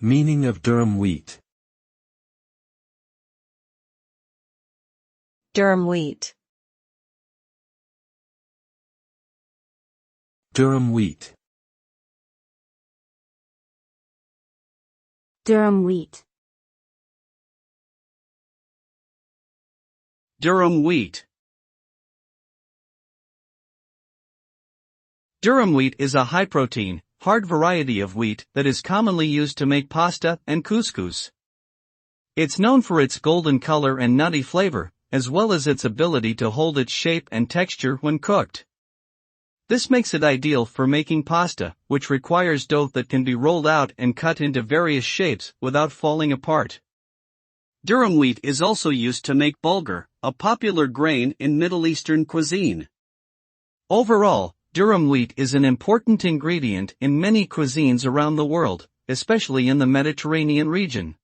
Meaning of durum wheat. Durum wheat. Durum wheat. Durum wheat. Durum wheat. Durum wheat is a high-protein, hard variety of wheat that is commonly used to make pasta and couscous. It's known for its golden color and nutty flavor, as well as its ability to hold its shape and texture when cooked. This makes it ideal for making pasta, which requires dough that can be rolled out and cut into various shapes without falling apart. Durum wheat is also used to make bulgur, a popular grain in Middle Eastern cuisine. Overall, durum wheat is an important ingredient in many cuisines around the world, especially in the Mediterranean region.